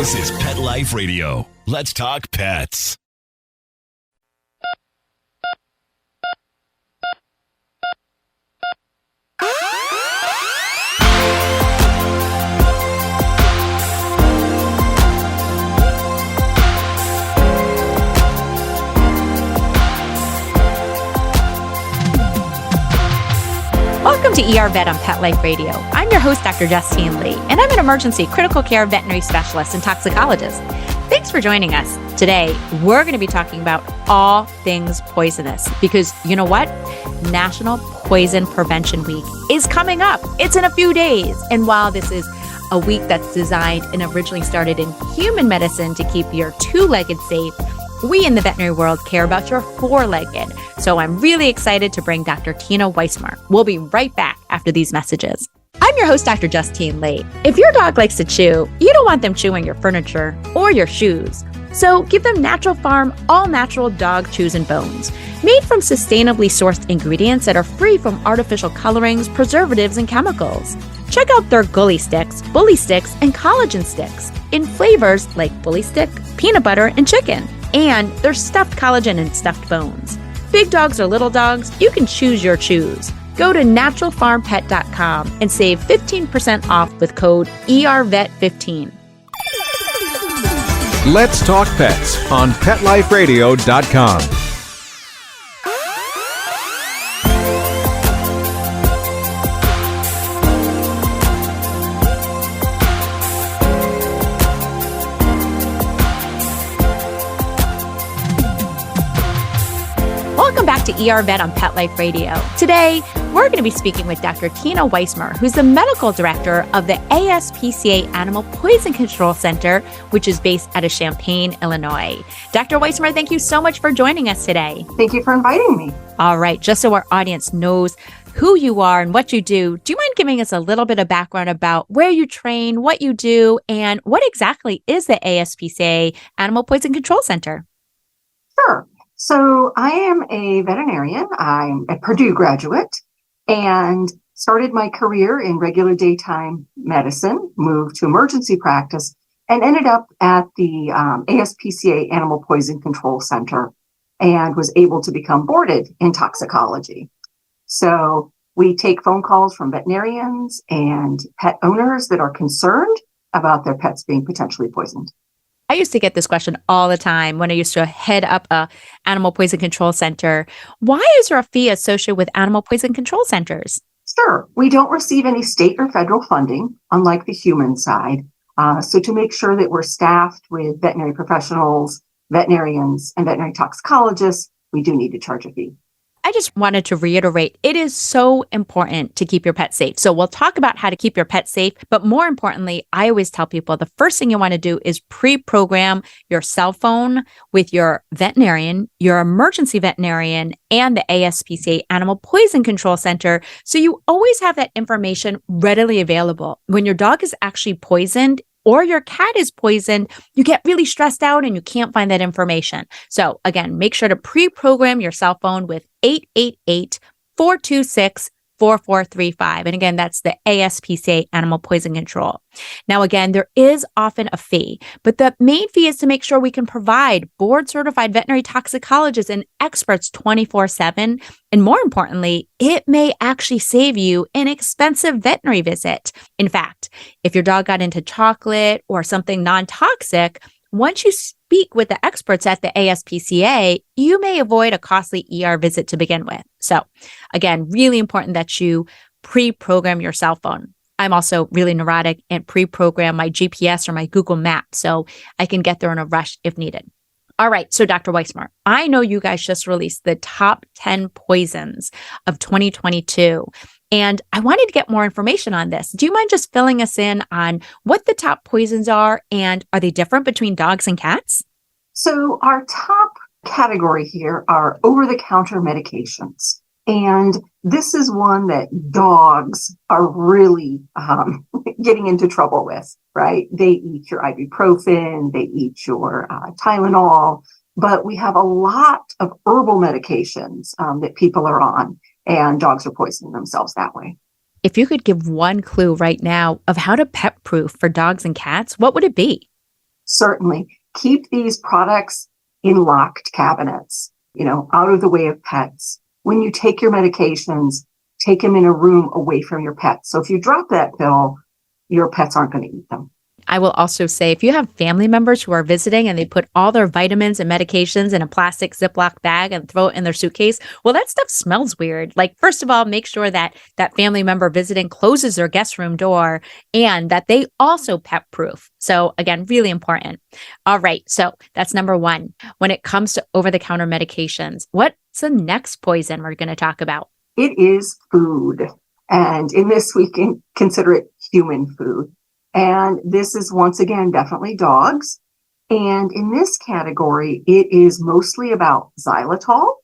This is Pet Life Radio. Let's talk pets. Welcome to ER Vet on Pet Life Radio. I'm your host, Dr. Justine Lee, and I'm an emergency critical care veterinary specialist and toxicologist. Thanks for joining us. Today, we're going to be talking about all things poisonous because you know what? National Poison Prevention Week is coming up. It's in a few days. And while this is a week that's designed and originally started in human medicine to keep your two-legged safe, we in the veterinary world care about your four-legged. So I'm really excited to bring Dr. Tina Wismer. We'll be right back after these messages. I'm your host, Dr. Justine Lee. If your dog likes to chew, you don't want them chewing your furniture or your shoes. So give them Natural Farm all-natural dog chews and bones, made from sustainably sourced ingredients that are free from artificial colorings, preservatives, and chemicals. Check out their Gully Sticks, Bully Sticks, and Collagen Sticks in flavors like Bully Stick, peanut butter, and chicken. And their stuffed collagen and stuffed bones. Big dogs or little dogs, you can choose your chews. Go to naturalfarmpet.com and save 15% off with code ERVET15. Let's talk pets on PetLifeRadio.com. Welcome back to ER Vet on Pet Life Radio. Today, we're going to be speaking with Dr. Tina Wismer, who's the medical director of the ASPCA Animal Poison Control Center, which is based out of Champaign, Illinois. Dr. Wismer, thank you so much for joining us today. Thank you for inviting me. All right, just so our audience knows who you are and what you do you mind giving us a little bit of background about where you train, what you do, and what exactly is the ASPCA Animal Poison Control Center? Sure. So I am a veterinarian. I'm a Purdue graduate and started my career in regular daytime medicine, moved to emergency practice, and ended up at the ASPCA Animal Poison Control Center and was able to become boarded in toxicology. So we take phone calls from veterinarians and pet owners that are concerned about their pets being potentially poisoned. I used to get this question all the time when I used to head up a animal poison control center. Why is there a fee associated with animal poison control centers? Sure. We don't receive any state or federal funding, unlike the human side. So to make sure that we're staffed with veterinary professionals, veterinarians, and veterinary toxicologists, we do need to charge a fee. I just wanted to reiterate, it is so important to keep your pet safe. So we'll talk about how to keep your pet safe, but more importantly, I always tell people the first thing you want to do is pre-program your cell phone with your veterinarian, your emergency veterinarian, and the ASPCA Animal Poison Control Center. So you always have that information readily available. When your dog is actually poisoned, or your cat is poisoned, you get really stressed out and you can't find that information. So again, make sure to pre-program your cell phone with 888-426-4435. And again, that's the ASPCA Animal Poison Control. Now, again, there is often a fee, but the main fee is to make sure we can provide board-certified veterinary toxicologists and experts 24/7. And more importantly, it may actually save you an expensive veterinary visit. In fact, if your dog got into chocolate or something non-toxic, once you speak with the experts at the ASPCA, you may avoid a costly ER visit to begin with. So again, really important that you pre-program your cell phone. I'm also really neurotic and pre-program my GPS or my Google Maps so I can get there in a rush if needed. All right. So Dr. Wismer, I know you guys just released the top 10 poisons of 2022. And I wanted to get more information on this. Do you mind just filling us in on what the top poisons are and are they different between dogs and cats? So our top category here are over-the-counter medications. And this is one that dogs are really getting into trouble with, right? They eat your ibuprofen, they eat your Tylenol, but we have a lot of herbal medications that people are on, and dogs are poisoning themselves that way. If you could give one clue right now of how to pet-proof for dogs and cats, what would it be? certainly keep these products in locked cabinets, out of the way of pets. When you take your medications, take them in a room away from your pets. So if you drop that pill, your pets aren't going to eat them. I will also say, if you have family members who are visiting and they put all their vitamins and medications in a plastic Ziploc bag and throw it in their suitcase, well, that stuff smells weird. Like, first of all, make sure that that family member visiting closes their guest room door and that they also pet proof. So again, really important. All right. So that's number one. When it comes to over-the-counter medications, what's the next poison we're going to talk about? It is food. And in this, we can consider it human food. And this is, once again, definitely dogs. And in this category, it is mostly about xylitol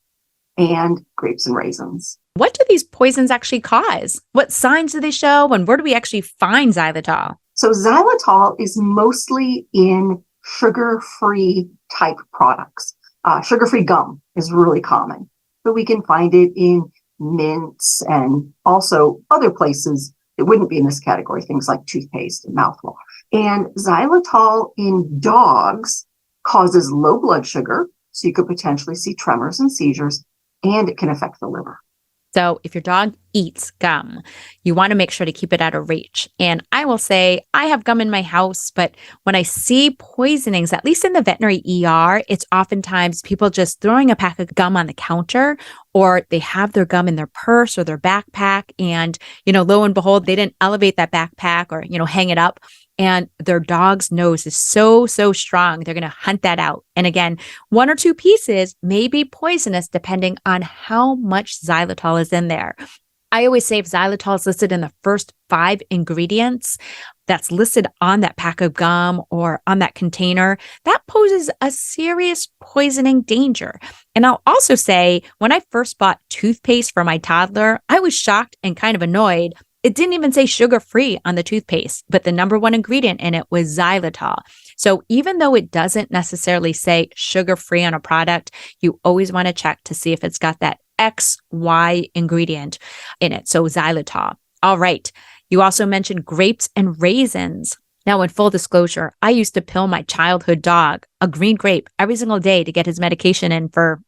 and grapes and raisins. What do these poisons actually cause? What signs do they show? And where do we actually find xylitol? So xylitol is mostly in sugar-free type products. Sugar-free gum is really common, but we can find it in mints and also other places. It wouldn't be in this category, things like toothpaste and mouthwash. And xylitol in dogs causes low blood sugar, so you could potentially see tremors and seizures, and it can affect the liver. So if your dog eats gum, you want to make sure to keep it out of reach. And I will say, I have gum in my house, but when I see poisonings, at least in the veterinary ER, it's oftentimes people just throwing a pack of gum on the counter, or they have their gum in their purse or their backpack. And, lo and behold, they didn't elevate that backpack or, hang it up. And their dog's nose is so strong, they're going to hunt that out. And again, one or two pieces may be poisonous depending on how much xylitol is in there. I always say if xylitol is listed in the first 5 ingredients that's listed on that pack of gum or on that container, that poses a serious poisoning danger. And I'll also say, when I first bought toothpaste for my toddler, I was shocked and kind of annoyed. It didn't even say sugar-free on the toothpaste, but the number one ingredient in it was xylitol. So even though it doesn't necessarily say sugar-free on a product, you always want to check to see if it's got that XY ingredient in it. So xylitol. All right. You also mentioned grapes and raisins. Now, in full disclosure, I used to pill my childhood dog a green grape every single day to get his medication in for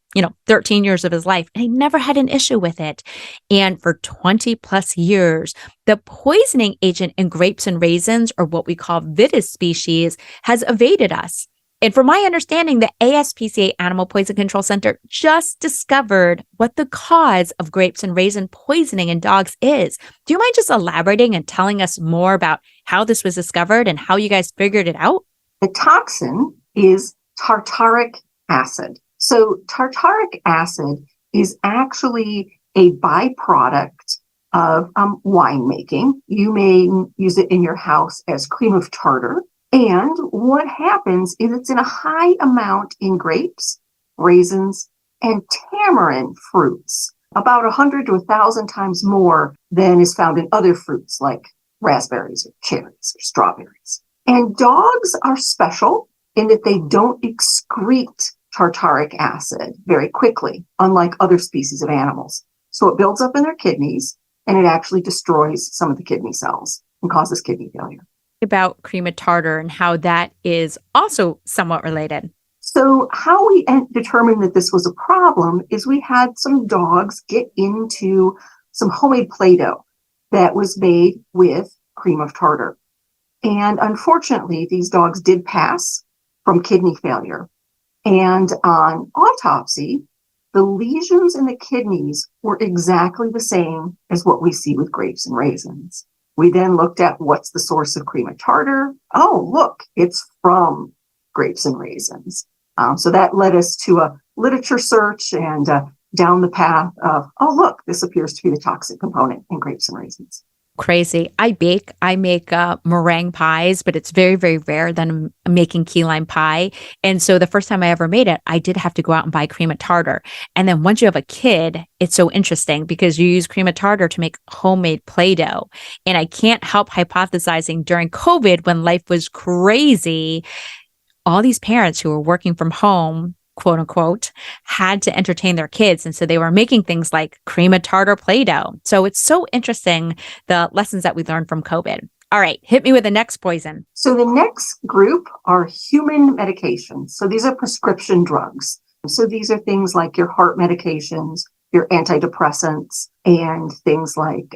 13 years of his life. And he never had an issue with it. And for 20 plus years, the poisoning agent in grapes and raisins, or what we call Vitis species, has evaded us. And from my understanding, the ASPCA Animal Poison Control Center just discovered what the cause of grapes and raisin poisoning in dogs is. Do you mind just elaborating and telling us more about how this was discovered and how you guys figured it out? The toxin is tartaric acid. So tartaric acid is actually a byproduct of winemaking. You may use it in your house as cream of tartar. And what happens is it's in a high amount in grapes, raisins, and tamarind fruits, about 100 to 1,000 times more than is found in other fruits like raspberries or cherries or strawberries. And dogs are special in that they don't excrete tartaric acid very quickly, unlike other species of animals. So it builds up in their kidneys and it actually destroys some of the kidney cells and causes kidney failure. About cream of tartar and how that is also somewhat related. So how we determined that this was a problem is we had some dogs get into some homemade Play-Doh that was made with cream of tartar. And unfortunately, these dogs did pass from kidney failure. And on autopsy, the lesions in the kidneys were exactly the same as what we see with grapes and raisins. We then looked at what's the source of cream of tartar. Oh, look, it's from grapes and raisins. So that led us to a literature search and down the path of, oh, look, this appears to be the toxic component in grapes and raisins. Crazy. I make meringue pies, but it's very, very rare that I'm making key lime pie. And so the first time I ever made it, I did have to go out and buy cream of tartar. And then once you have a kid, it's so interesting because you use cream of tartar to make homemade Play-Doh. And I can't help hypothesizing during COVID when life was crazy, all these parents who were working from home, quote unquote, had to entertain their kids. And so they were making things like cream of tartar Play-Doh. So it's so interesting, the lessons that we learned from COVID. All right, hit me with the next poison. So the next group are human medications. So these are prescription drugs. So these are things like your heart medications, your antidepressants, and things like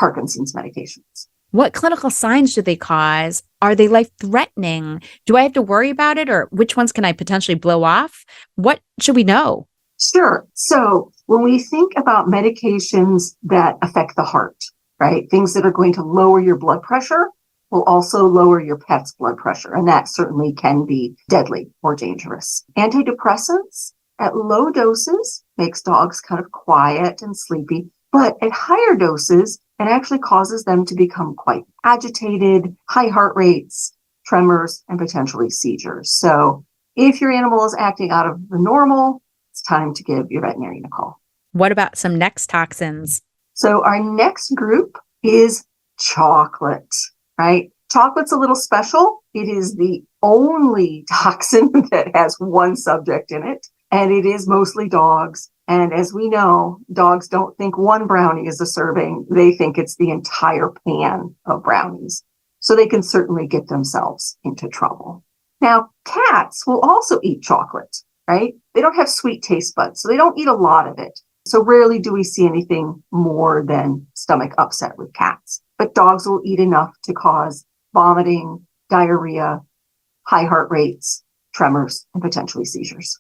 Parkinson's medications. What clinical signs do they cause? Are they life-threatening? Do I have to worry about it, or which ones can I potentially blow off? What should we know? Sure. So when we think about medications that affect the heart, right, things that are going to lower your blood pressure will also lower your pet's blood pressure. And that certainly can be deadly or dangerous. Antidepressants at low doses makes dogs kind of quiet and sleepy, but at higher doses, it actually causes them to become quite agitated, high heart rates, tremors, and potentially seizures. So if your animal is acting out of the normal, it's time to give your veterinarian a call. What about some next toxins? So our next group is chocolate, right? Chocolate's a little special. It is the only toxin that has one subject in it, and it is mostly dogs. And as we know, dogs don't think one brownie is a serving. They think it's the entire pan of brownies. So they can certainly get themselves into trouble. Now, cats will also eat chocolate, right? They don't have sweet taste buds, so they don't eat a lot of it. So rarely do we see anything more than stomach upset with cats. But dogs will eat enough to cause vomiting, diarrhea, high heart rates, tremors, and potentially seizures.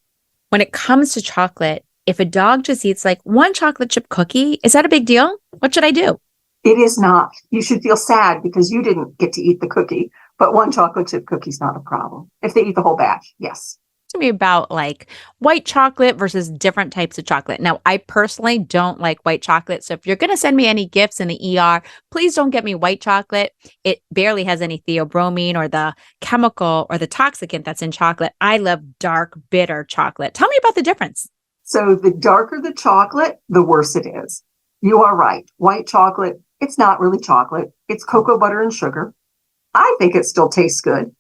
When it comes to chocolate, if a dog just eats like one chocolate chip cookie, is that a big deal? What should I do? It is not. You should feel sad because you didn't get to eat the cookie, but one chocolate chip cookie is not a problem. If they eat the whole batch, yes. To me about like white chocolate versus different types of chocolate. Now, I personally don't like white chocolate. So if you're going to send me any gifts in the ER, please don't get me white chocolate. It barely has any theobromine or the chemical or the toxicant that's in chocolate. I love dark, bitter chocolate. Tell me about the difference. So the darker the chocolate, the worse it is. You are right. White chocolate, it's not really chocolate. It's cocoa butter and sugar. I think it still tastes good,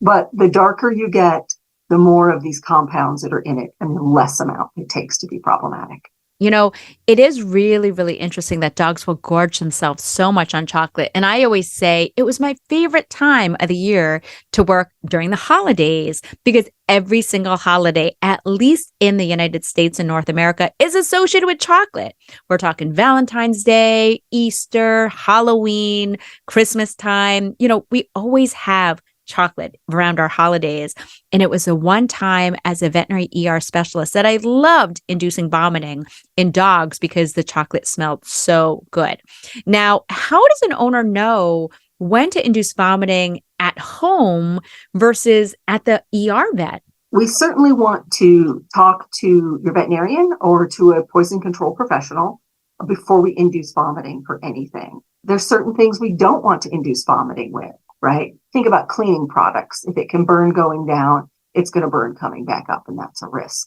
but the darker you get, the more of these compounds that are in it and the less amount it takes to be problematic. You know, it is really, really interesting that dogs will gorge themselves so much on chocolate. And I always say it was my favorite time of the year to work during the holidays because every single holiday, at least in the United States and North America, is associated with chocolate. We're talking Valentine's Day, Easter, Halloween, Christmas time. You know, we always have chocolate around our holidays. And it was the one time as a veterinary ER specialist that I loved inducing vomiting in dogs because the chocolate smelled so good. Now, how does an owner know when to induce vomiting at home versus at the ER vet? We certainly want to talk to your veterinarian or to a poison control professional before we induce vomiting for anything. There's certain things we don't want to induce vomiting with. Right? Think about cleaning products. If it can burn going down, it's going to burn coming back up, and that's a risk.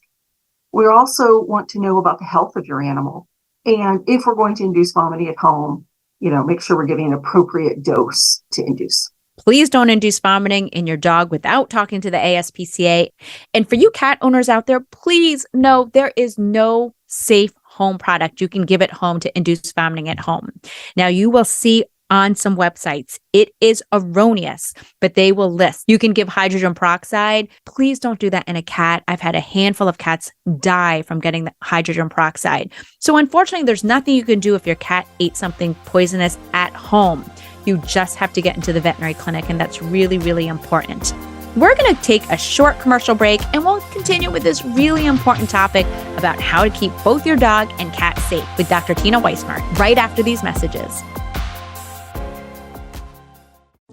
We also want to know about the health of your animal. And if we're going to induce vomiting at home, make sure we're giving an appropriate dose to induce. Please don't induce vomiting in your dog without talking to the ASPCA. And for you cat owners out there, please know there is no safe home product you can give at home to induce vomiting at home. Now, you will see on some websites, it is erroneous, but they will list. You can give hydrogen peroxide. Please don't do that in a cat. I've had a handful of cats die from getting the hydrogen peroxide. So unfortunately, there's nothing you can do if your cat ate something poisonous at home. You just have to get into the veterinary clinic, and that's really, really important. We're going to take a short commercial break, and we'll continue with this really important topic about how to keep both your dog and cat safe with Dr. Tina Wismer right after these messages.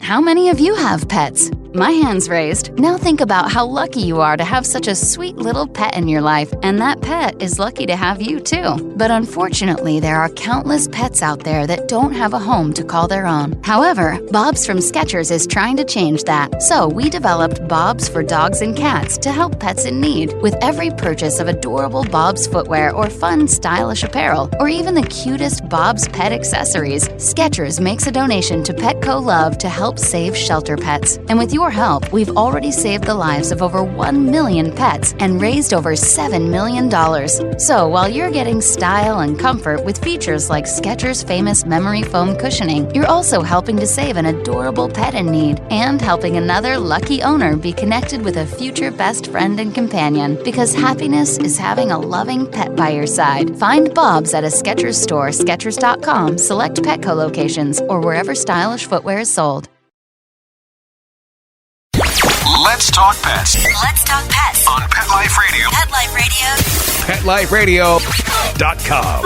How many of you have pets? My hand's raised. Now think about how lucky you are to have such a sweet little pet in your life, and that pet is lucky to have you too. But unfortunately, there are countless pets out there that don't have a home to call their own. However, Bob's from Skechers is trying to change that. So we developed Bob's for dogs and cats to help pets in need. With every purchase of adorable Bob's footwear or fun, stylish apparel, or even the cutest Bob's pet accessories, Skechers makes a donation to Petco Love to help save shelter pets. And with your your help, we've already saved the lives of over 1 million pets and raised over $7 million. So while you're getting style and comfort with features like Skechers' famous memory foam cushioning, you're also helping to save an adorable pet in need and helping another lucky owner be connected with a future best friend and companion, because happiness is having a loving pet by your side. Find Bob's at a Skechers store, Skechers.com, select Petco locations, or wherever stylish footwear is sold. Let's talk pets Let's talk pets on Pet Life Radio. Pet Life Radio. PetLifeRadio.com.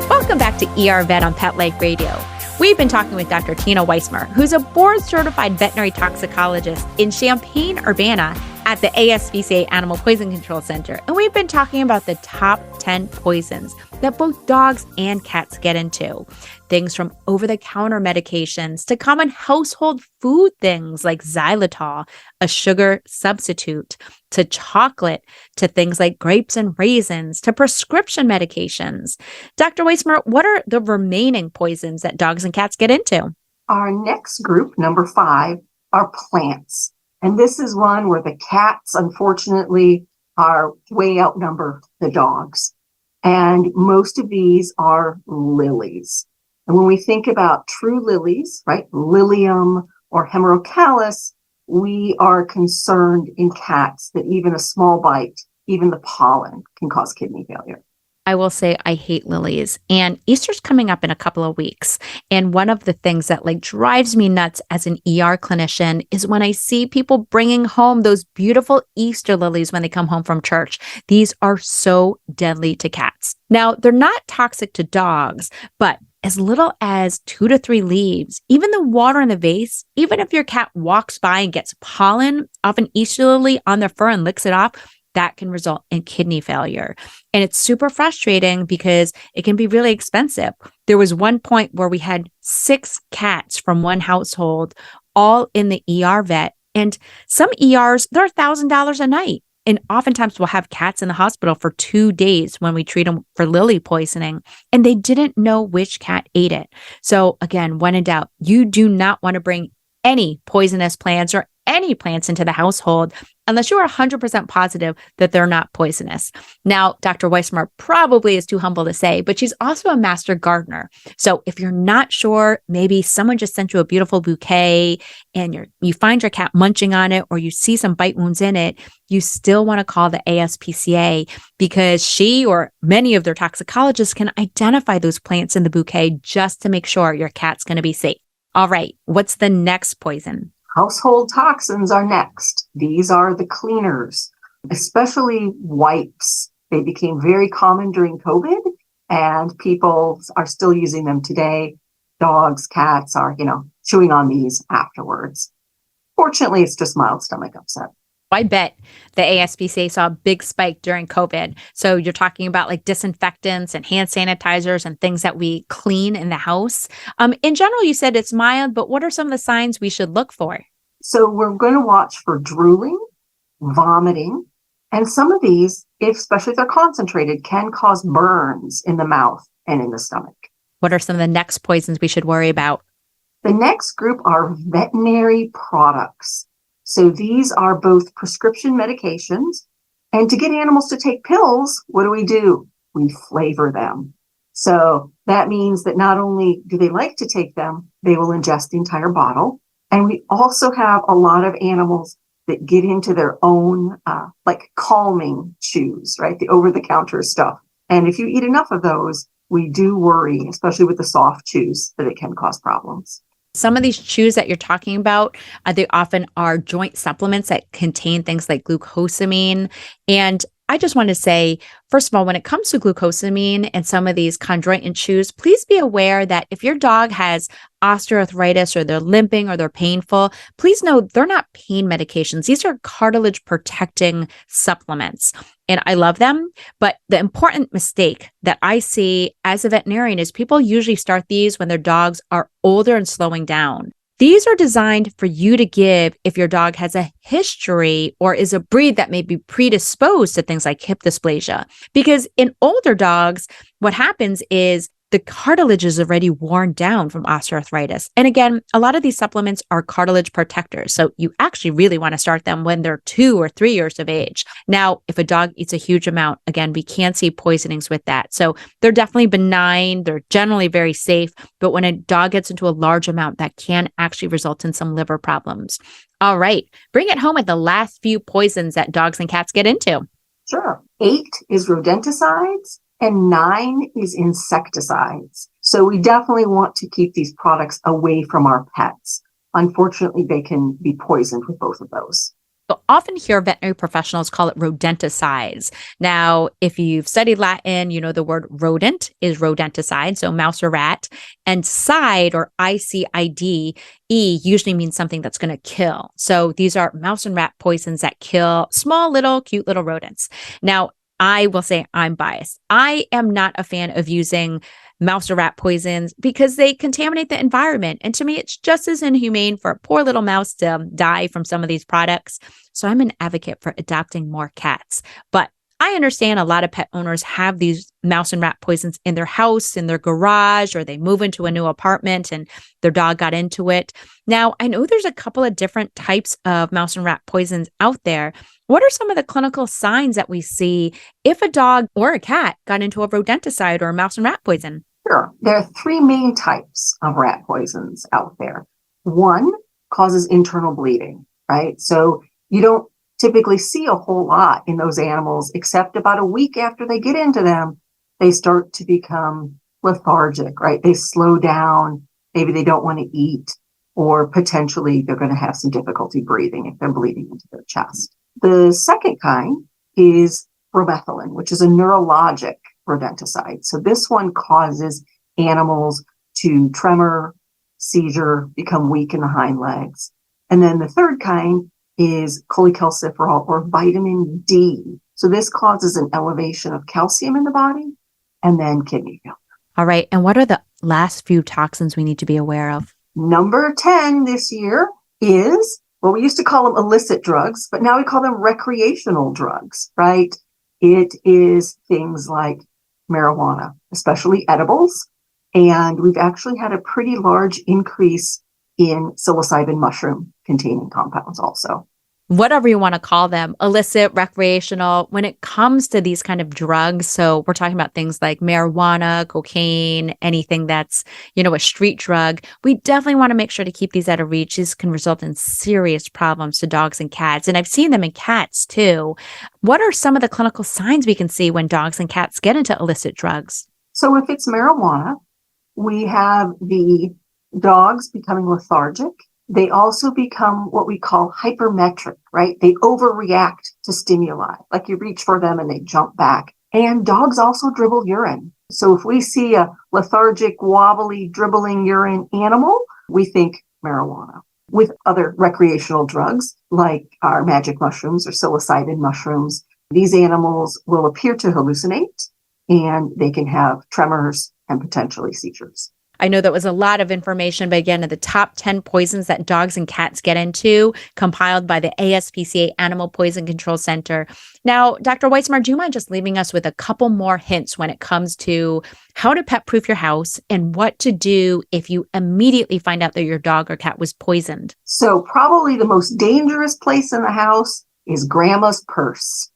Welcome back to ER Vet on Pet Life Radio. We've been talking with Dr. Tina Wismer, who's a board-certified veterinary toxicologist in Champaign-Urbana at the ASPCA Animal Poison Control Center. And we've been talking about the top 10 poisons that both dogs and cats get into. Things from over-the-counter medications to common household food things like xylitol, a sugar substitute, to chocolate, to things like grapes and raisins, to prescription medications. Dr. Wismer, what are the remaining poisons that dogs and cats get into? Our next group, number 5, are plants. And this is one where the cats, unfortunately, are way outnumber the dogs. And most of these are lilies. And when we think about true lilies, right, Lilium or Hemerocallis, we are concerned in cats that even a small bite, even the pollen, can cause kidney failure. I will say I hate lilies, and Easter's coming up in a couple of weeks. And one of the things that drives me nuts as an ER clinician is when I see people bringing home those beautiful Easter lilies when they come home from church. These are so deadly to cats. Now, they're not toxic to dogs, but as little as 2 to 3 leaves, even the water in the vase, even if your cat walks by and gets pollen off an Easter lily on their fur and licks it off, that can result in kidney failure. And it's super frustrating because it can be really expensive. There was one point where we had 6 cats from one household, all in the ER vet. And some ERs, they're $1,000 a night. And oftentimes we'll have cats in the hospital for 2 days when we treat them for lily poisoning, and they didn't know which cat ate it. So again, when in doubt, you do not want to bring any poisonous plants or any plants into the household unless you are 100% positive that they're not poisonous. Now, Dr. Wismer probably is too humble to say, but she's also a master gardener. So if you're not sure, maybe someone just sent you a beautiful bouquet and you find your cat munching on it, or you see some bite wounds in it, you still want to call the ASPCA, because she or many of their toxicologists can identify those plants in the bouquet just to make sure your cat's going to be safe. All right, what's the next poison? Household toxins are next. These are the cleaners, especially wipes. They became very common during COVID, and people are still using them today. Dogs, cats are, chewing on these afterwards. Fortunately, it's just mild stomach upset. I bet the ASPCA saw a big spike during COVID. So you're talking about disinfectants and hand sanitizers and things that we clean in the house. In general, you said it's mild, but what are some of the signs we should look for? So we're going to watch for drooling, vomiting, and some of these, especially if they're concentrated, can cause burns in the mouth and in the stomach. What are some of the next poisons we should worry about? The next group are veterinary products. So these are both prescription medications. And to get animals to take pills, what do? We flavor them. So that means that not only do they like to take them, they will ingest the entire bottle. And we also have a lot of animals that get into their own calming chews, right? The over-the-counter stuff. And if you eat enough of those, we do worry, especially with the soft chews, that it can cause problems. Some of these chews that you're talking about, they often are joint supplements that contain things like glucosamine. And I just want to say, first of all, when it comes to glucosamine and some of these chondroitin chews, please be aware that if your dog has osteoarthritis or they're limping or they're painful, please know they're not pain medications. These are cartilage protecting supplements. And I love them. But the important mistake that I see as a veterinarian is people usually start these when their dogs are older and slowing down. These are designed for you to give if your dog has a history or is a breed that may be predisposed to things like hip dysplasia. Because in older dogs, what happens is the cartilage is already worn down from osteoarthritis. And again, a lot of these supplements are cartilage protectors. So you actually really want to start them when they're 2 or 3 years of age. Now, if a dog eats a huge amount, again, we can see poisonings with that. So they're definitely benign. They're generally very safe. But when a dog gets into a large amount, that can actually result in some liver problems. All right, bring it home with the last few poisons that dogs and cats get into. Sure. 8 is rodenticides. And 9 is insecticides. So we definitely want to keep these products away from our pets. Unfortunately, they can be poisoned with both of those. You'll often hear veterinary professionals call it rodenticides. Now, if you've studied Latin, you know the word rodent is rodenticide, so mouse or rat. And cide, or ICIDE, usually means something that's going to kill. So these are mouse and rat poisons that kill small, little, cute little rodents. Now, I will say I'm biased. I am not a fan of using mouse or rat poisons because they contaminate the environment. And to me, it's just as inhumane for a poor little mouse to die from some of these products. So I'm an advocate for adopting more cats. But I understand a lot of pet owners have these mouse and rat poisons in their house, in their garage, or they move into a new apartment and their dog got into it. Now, I know there's a couple of different types of mouse and rat poisons out there. What are some of the clinical signs that we see if a dog or a cat got into a rodenticide or a mouse and rat poison? Sure. There are 3 main types of rat poisons out there. 1 causes internal bleeding, right? So you don't typically see a whole lot in those animals, except about a week after they get into them, they start to become lethargic, right? They slow down. Maybe they don't want to eat, or potentially they're going to have some difficulty breathing if they're bleeding into their chest. The second kind is bromethalin, which is a neurologic rodenticide. So this one causes animals to tremor, seizure, become weak in the hind legs. And then the third kind is cholecalciferol, or vitamin D. So this causes an elevation of calcium in the body and then kidney failure. All right. And what are the last few toxins we need to be aware of? Number 10 this year is, well, we used to call them illicit drugs, but now we call them recreational drugs, right? It is things like marijuana, especially edibles. And we've actually had a pretty large increase in psilocybin mushroom containing compounds also. Whatever you want to call them, illicit, recreational, when it comes to these kind of drugs. So we're talking about things like marijuana, cocaine, anything that's, a street drug. We definitely want to make sure to keep these out of reach. These can result in serious problems to dogs and cats. And I've seen them in cats too. What are some of the clinical signs we can see when dogs and cats get into illicit drugs? So if it's marijuana, we have the dogs becoming lethargic. They also become what we call hypermetric, right? They overreact to stimuli, like you reach for them and they jump back. And dogs also dribble urine. So if we see a lethargic, wobbly, dribbling urine animal, we think marijuana. With other recreational drugs, like our magic mushrooms or psilocybin mushrooms, these animals will appear to hallucinate and they can have tremors and potentially seizures. I know that was a lot of information, but again, the top 10 poisons that dogs and cats get into, compiled by the ASPCA Animal Poison Control Center. Now, Dr. Wismer, do you mind just leaving us with a couple more hints when it comes to how to pet-proof your house and what to do if you immediately find out that your dog or cat was poisoned? So probably the most dangerous place in the house is grandma's purse.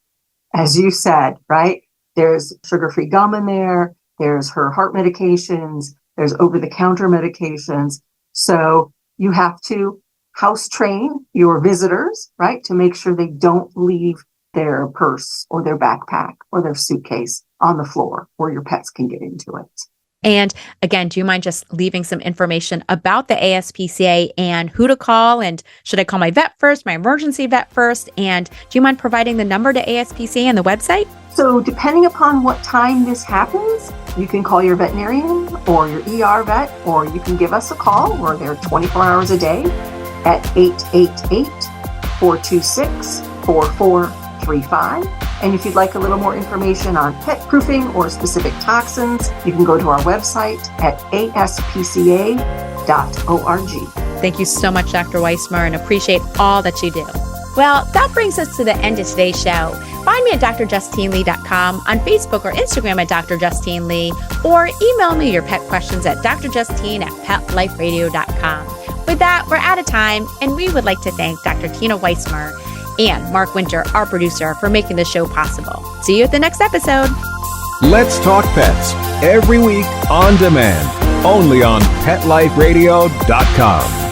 As you said, right? There's sugar-free gum in there. There's her heart medications. There's over-the-counter medications. So you have to house train your visitors, right, to make sure they don't leave their purse or their backpack or their suitcase on the floor where your pets can get into it. And again, do you mind just leaving some information about the ASPCA and who to call? And should I call my vet first, my emergency vet first? And do you mind providing the number to ASPCA and the website? So depending upon what time this happens, you can call your veterinarian or your ER vet, or you can give us a call. We're there 24 hours a day at 888-426-4435. And if you'd like a little more information on pet proofing or specific toxins, you can go to our website at aspca.org. Thank you so much, Dr. Wismer, and appreciate all that you do. Well, that brings us to the end of today's show. Find me at drjustinelee.com, on Facebook or Instagram at Dr. Justine Lee, or email me your pet questions at drjustine@petliferadio.com. With that, we're out of time, and we would like to thank Dr. Tina Wismer and Mark Winter, our producer, for making the show possible. See you at the next episode. Let's Talk Pets, every week on demand, only on PetLifeRadio.com.